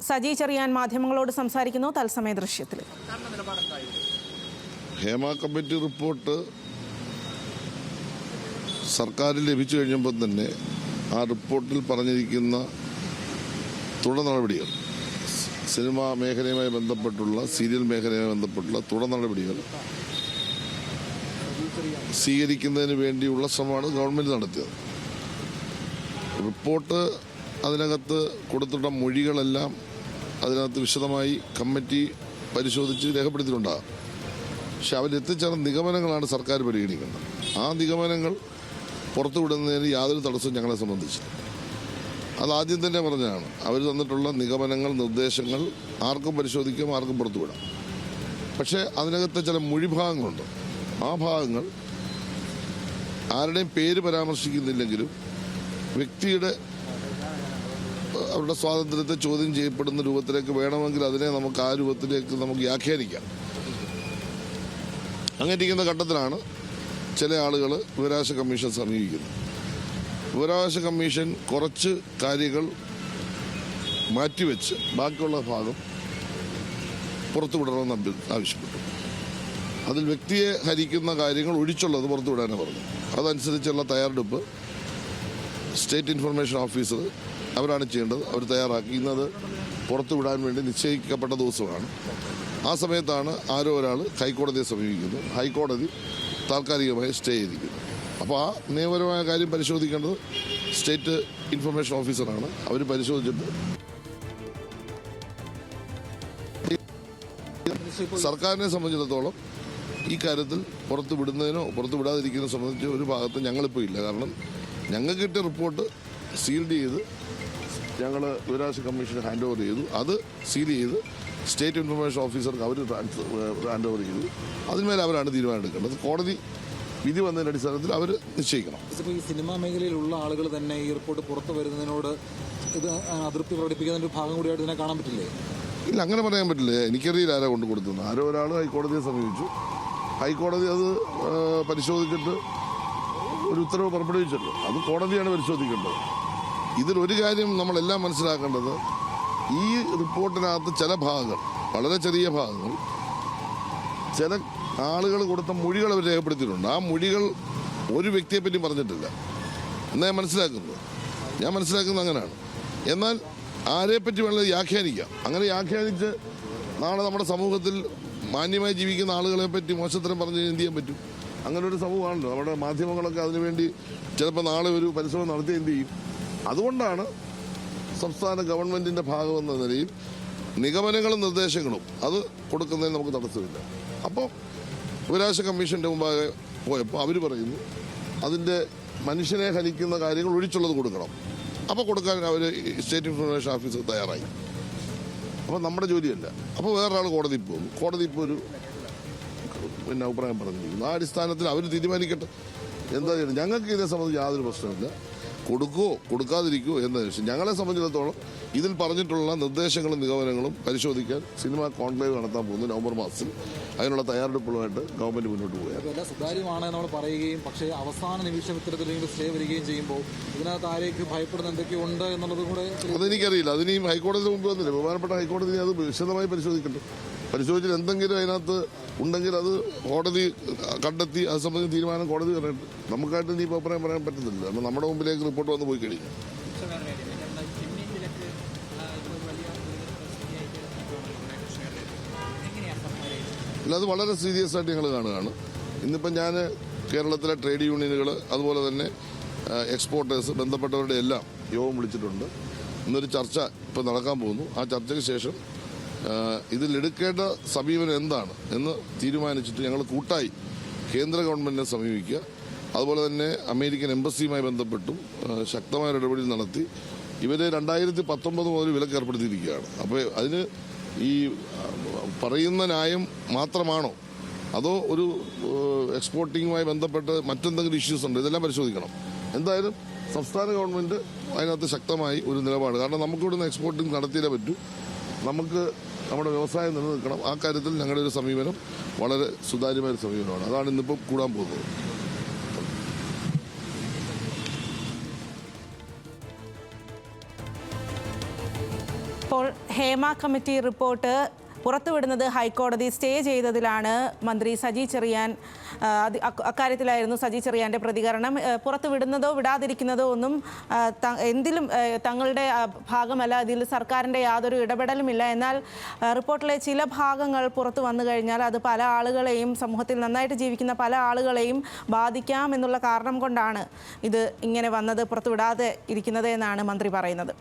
സജി ചെറിയാൻ മാധ്യമങ്ങളോട് സംസാരിക്കുന്നു. തത്സമയ ദൃശ്യത്തിൽ. ഹേമ കമ്മിറ്റി റിപ്പോർട്ട് സർക്കാരിൽ ലഭിച്ചു കഴിഞ്ഞപ്പോൾ തന്നെ ആ റിപ്പോർട്ടിൽ പറഞ്ഞിരിക്കുന്ന തുടർ നടപടികൾ, സിനിമാ മേഖലയുമായി ബന്ധപ്പെട്ടുള്ള, സീരിയൽ മേഖലയുമായി ബന്ധപ്പെട്ടുള്ള തുടർ നടപടികൾ സ്വീകരിക്കുന്നതിന് വേണ്ടിയുള്ള ശ്രമമാണ് ഗവൺമെൻറ് നടത്തിയത്. റിപ്പോർട്ട് അതിനകത്ത് കൊടുത്തിട്ട മൊഴികളെല്ലാം അതിനകത്ത് വിശദമായി കമ്മിറ്റി പരിശോധിച്ച് രേഖപ്പെടുത്തിയിട്ടുണ്ടാകും. പക്ഷെ അവരെത്തിച്ചേർന്ന നിഗമനങ്ങളാണ് സർക്കാർ പരിഗണിക്കുന്നത്. ആ നിഗമനങ്ങൾ പുറത്തുവിടുന്നതിന് യാതൊരു തടസ്സവും ഞങ്ങളെ സംബന്ധിച്ച്. അതാദ്യം തന്നെ പറഞ്ഞതാണ്, അവർ തന്നിട്ടുള്ള നിഗമനങ്ങൾ, നിർദ്ദേശങ്ങൾ ആർക്കും പരിശോധിക്കാം, ആർക്കും പുറത്തുവിടാം. പക്ഷേ അതിനകത്തെ ചില മൊഴിഭാഗങ്ങളുണ്ട്. ആ ഭാഗങ്ങൾ ആരുടെയും പേര് പരാമർശിക്കുന്നില്ലെങ്കിലും വ്യക്തിയുടെ അവരുടെ സ്വാതന്ത്ര്യത്തെ ചോദ്യം ചെയ്യപ്പെടുന്ന രൂപത്തിലേക്ക് വേണമെങ്കിൽ അതിനെ നമുക്ക് ആ രൂപത്തിലേക്ക് നമുക്ക് വ്യാഖ്യാനിക്കാം. അങ്ങനെ ഇരിക്കുന്ന ഘട്ടത്തിലാണ് ചില ആളുകൾ വിവരാവകാശ കമ്മീഷൻ സമീപിക്കുന്നത്. വിവരാവകാശ കമ്മീഷൻ കുറച്ച് കാര്യങ്ങൾ മാറ്റിവെച്ച് ബാക്കിയുള്ള ഭാഗം പുറത്തുവിടണമെന്ന് ആവശ്യപ്പെട്ടു. അതിൽ വ്യക്തിയെ ഹരിക്കുന്ന കാര്യങ്ങൾ ഒഴിച്ചുള്ളത് പുറത്തുവിടാനാണ് പറഞ്ഞു. അതനുസരിച്ചുള്ള തയ്യാറെടുപ്പ് സ്റ്റേറ്റ് ഇൻഫർമേഷൻ ഓഫീസർ അവരാണ് ചെയ്യേണ്ടത്. അവർ തയ്യാറാക്കി ഇന്നത് പുറത്തുവിടാൻ വേണ്ടി നിശ്ചയിക്കപ്പെട്ട ദിവസമാണ്. ആ സമയത്താണ് ആരോ ഒരാൾ ഹൈക്കോടതിയെ സമീപിക്കുന്നു. ഹൈക്കോടതി താൽക്കാലികമായി സ്റ്റേ ചെയ്തിരിക്കുന്നു. അപ്പോൾ ആ നിയമപരമായ കാര്യം പരിശോധിക്കേണ്ടത് സ്റ്റേറ്റ് ഇൻഫർമേഷൻ ഓഫീസറാണ്. അവർ പരിശോധിച്ചിട്ട് സർക്കാരിനെ സംബന്ധിച്ചിടത്തോളം ഈ കാര്യത്തിൽ പുറത്തു വിടുന്നതിനോ പുറത്തു വിടാതിരിക്കുന്നതിനോ സംബന്ധിച്ച് ഒരു ഭാഗത്ത് ഞങ്ങളിപ്പോൾ ഇല്ല. കാരണം ഞങ്ങൾക്ക് കിട്ടിയ റിപ്പോർട്ട് സീൽഡ് ചെയ്ത് ഞങ്ങൾ വിവരാവകാശ കമ്മീഷന് ഹാൻഡ് ഓവർ ചെയ്തു. അത് സീൽ ചെയ്ത് സ്റ്റേറ്റ് ഇൻഫർമേഷൻ ഓഫീസർക്ക് അവർ ഹാൻഡ് ഓവർ ചെയ്തു. അതിന്മേൽ അവരാണ് തീരുമാനം എടുക്കേണ്ടത്. കോടതി വിധി വന്നതിൻ്റെ അടിസ്ഥാനത്തിൽ അവർ നിശ്ചയിക്കണം. ഇപ്പോൾ ഈ സിനിമാ മേഖലയിലുള്ള ആളുകൾ തന്നെ ഈ റിപ്പോർട്ട് പുറത്തു വരുന്നതിനോട് ഇത് അതൃപ്തി പ്രകടിപ്പിക്കുന്ന ഒരു ഭാഗം കൂടിയായിട്ട് ഇതിനെ കാണാൻ പറ്റില്ലേ? ഇല്ല, അങ്ങനെ പറയാൻ പറ്റില്ല. എനിക്കറിയില്ല ആരാ കൊണ്ട് കൊടുത്തത്. ആരോ ഒരാൾ ഹൈക്കോടതിയെ സമീപിച്ചു. ഹൈക്കോടതി അത് പരിശോധിച്ചിട്ട് ഒരു ഉത്തരവ് പുറപ്പെടുവിച്ചിട്ടുണ്ട്. അത് കോടതിയാണ് പരിശോധിക്കേണ്ടത്. ഇതിലൊരു കാര്യം നമ്മളെല്ലാം മനസ്സിലാക്കേണ്ടത്, ഈ റിപ്പോർട്ടിനകത്ത് ചില ഭാഗങ്ങൾ, വളരെ ചെറിയ ഭാഗങ്ങൾ, ചില ആളുകൾ കൊടുത്ത മൊഴികൾ അവർ രേഖപ്പെടുത്തിയിട്ടുണ്ട്. ആ മൊഴികൾ ഒരു വ്യക്തിയെപ്പറ്റി പറഞ്ഞിട്ടില്ല എന്നാണ് ഞാൻ മനസ്സിലാക്കുന്നത് അങ്ങനെയാണ്. എന്നാൽ ആരെപ്പറ്റി വേണമെങ്കിൽ വ്യാഖ്യാനിക്കാം. അങ്ങനെ വ്യാഖ്യാനിച്ച് നാളെ നമ്മുടെ സമൂഹത്തിൽ മാന്യമായി ജീവിക്കുന്ന ആളുകളെ പറ്റി മോശത്തരം പറഞ്ഞ് എന്ത് ചെയ്യാൻ പറ്റും? അങ്ങനെ ഒരു സമൂഹമാണല്ലോ. നമ്മുടെ മാധ്യമങ്ങളൊക്കെ അതിനുവേണ്ടി ചിലപ്പോൾ നാളെ ഒരു പരിശ്രമം നടത്തി എന്ത് ചെയ്യും? അതുകൊണ്ടാണ് സംസ്ഥാന ഗവൺമെൻറ്റിൻ്റെ ഭാഗമെന്ന നിലയിൽ നിഗമനങ്ങളും നിർദ്ദേശങ്ങളും അത് കൊടുക്കുന്നതിന് നമുക്ക് തടസ്സമില്ല. അപ്പോൾ വിവരാവകാശ കമ്മീഷൻ്റെ മുമ്പാകെ പോയപ്പോൾ അവർ പറയുന്നു അതിൻ്റെ മനുഷ്യനെ ഹനിക്കുന്ന കാര്യങ്ങൾ ഒഴിച്ചുള്ളത് കൊടുക്കണം. അപ്പോൾ കൊടുക്കാൻ അവർ സ്റ്റേറ്റ് ഇൻഫർമേഷൻ ഓഫീസർ തയ്യാറായി. അപ്പോൾ നമ്മുടെ ജോലിയല്ല. അപ്പോൾ വേറൊരാൾ കോടതിയിൽ പോകുന്നു. കോടതി ഇപ്പോൾ ഒരു അഭിപ്രായം പറഞ്ഞിരിക്കുന്നു. ആ അടിസ്ഥാനത്തിൽ അവർ തീരുമാനിക്കട്ടെ എന്താ ചെയ്യുന്നത്. ഞങ്ങൾക്ക് ഇതേ സംബന്ധിച്ച് യാതൊരു പ്രശ്നമില്ല. കൊടുക്കുവോ കൊടുക്കാതിരിക്കുവോ എന്ന വിഷയം ഞങ്ങളെ സംബന്ധിച്ചിടത്തോളം ഇതിൽ പറഞ്ഞിട്ടുള്ള നിർദ്ദേശങ്ങളും നിഗമനങ്ങളും പരിശോധിക്കാൻ സിനിമ കോൺക്ലേവ് നടത്താൻ പോകുന്നു നവംബർ മാസത്തിൽ. അതിനുള്ള തയ്യാറെടുപ്പുകളുമായിട്ട് ഗവൺമെന്റ് മുന്നോട്ട് പോവുകയാണ്. സുതാര്യമാണ് നമ്മൾ പറയുകയും പക്ഷേ അവസാന നിമിഷം ഇത്തരത്തിലെങ്കിലും സ്റ്റേ വരികയും ചെയ്യുമ്പോൾ ഇതിനകത്ത് ആരേക്ക് ഭയപ്പെടുന്ന എന്തൊക്കെയുണ്ട് എന്നുള്ളത് കൂടെ അതെനിക്കറിയില്ല. അതിനെയും ഹൈക്കോടതി മുമ്പ് വന്നില്ല. ബഹുമാനപ്പെട്ട ഹൈക്കോടതി അത് വിശദമായി പരിശോധിക്കട്ടെ. പരിശോധിച്ചിട്ട് എന്തെങ്കിലും അതിനകത്ത് ഉണ്ടെങ്കിൽ അത് കോടതി കണ്ടെത്തി അത് സംബന്ധിച്ച് തീരുമാനം കോടതി പറയട്ടെ. നമുക്കായിട്ട് ഇനി അഭിപ്രായം പറയാൻ പറ്റത്തില്ല. കാരണം നമ്മുടെ മുമ്പിലേക്ക് റിപ്പോർട്ട് വന്ന് പോയി കഴിഞ്ഞു. അല്ല, അത് വളരെ സീരിയസ് ആയിട്ട് ഞങ്ങൾ കാണുകയാണ്. ഇന്നിപ്പം ഞാൻ കേരളത്തിലെ ട്രേഡ് യൂണിയനുകൾ അതുപോലെ തന്നെ എക്സ്പോർട്ടേഴ്സ് ബന്ധപ്പെട്ടവരുടെ എല്ലാം യോഗം വിളിച്ചിട്ടുണ്ട്. ഇന്നൊരു ചർച്ച ഇപ്പം നടക്കാൻ പോകുന്നു. ആ ചർച്ചയ്ക്ക് ശേഷം ഇതിലെടുക്കേണ്ട സമീപനം എന്താണ് എന്ന് തീരുമാനിച്ചിട്ട് ഞങ്ങൾ കൂട്ടായി കേന്ദ്ര ഗവൺമെൻറ്റിനെ സമീപിക്കുക. അതുപോലെ തന്നെ അമേരിക്കൻ എംബസിയുമായി ബന്ധപ്പെട്ടും ശക്തമായ ഇടപെടൽ നടത്തി ഇവരെ 2019 മുതൽ വിലക്ക് ഏർപ്പെടുത്തിയിരിക്കുകയാണ്. അപ്പോൾ അതിന് ഈ പറയുന്ന ന്യായം മാത്രമാണോ അതോ ഒരു എക്സ്പോർട്ടിങ്ങുമായി ബന്ധപ്പെട്ട് മറ്റെന്തെങ്കിലും ഇഷ്യൂസ് ഉണ്ട്? ഇതെല്ലാം പരിശോധിക്കണം. എന്തായാലും സംസ്ഥാന ഗവൺമെൻറ് അതിനകത്ത് ശക്തമായി ഒരു നിലപാട്. കാരണം നമുക്കിവിടുന്ന് എക്സ്പോർട്ടിങ് നടത്തിയേ പറ്റൂ. നമുക്ക് നമ്മുടെ വ്യവസായം നിലനിൽക്കണം. ആ കാര്യത്തിൽ ഞങ്ങളുടെ ഒരു സമീപനം വളരെ സുതാര്യമായ ഒരു സമീപനമാണ്. അതാണ് ഇന്നിപ്പോൾ കൂടാൻ പോകുന്നത്. ഇപ്പോൾ ഹേമ കമ്മിറ്റി റിപ്പോർട്ട് പുറത്തുവിടുന്നത് ഹൈക്കോടതി സ്റ്റേ ചെയ്തതിലാണ് മന്ത്രി സജി ചെറിയാൻ അക്കാര്യത്തിലായിരുന്നു സജി ചെറിയാൻ്റെ പ്രതികരണം. പുറത്തുവിടുന്നതോ വിടാതിരിക്കുന്നതോ ഒന്നും എന്തിലും തങ്ങളുടെ ഭാഗമല്ല, ഇതിൽ സർക്കാരിൻ്റെ യാതൊരു ഇടപെടലുമില്ല. എന്നാൽ റിപ്പോർട്ടിലെ ചില ഭാഗങ്ങൾ പുറത്തു വന്നു കഴിഞ്ഞാൽ അത് പല ആളുകളെയും, സമൂഹത്തിൽ നന്നായിട്ട് ജീവിക്കുന്ന പല ആളുകളെയും ബാധിക്കാം എന്നുള്ള കാരണം കൊണ്ടാണ് ഇത് ഇങ്ങനെ വന്നത്, പുറത്തുവിടാതെ ഇരിക്കുന്നത് എന്നാണ് മന്ത്രി പറയുന്നത്.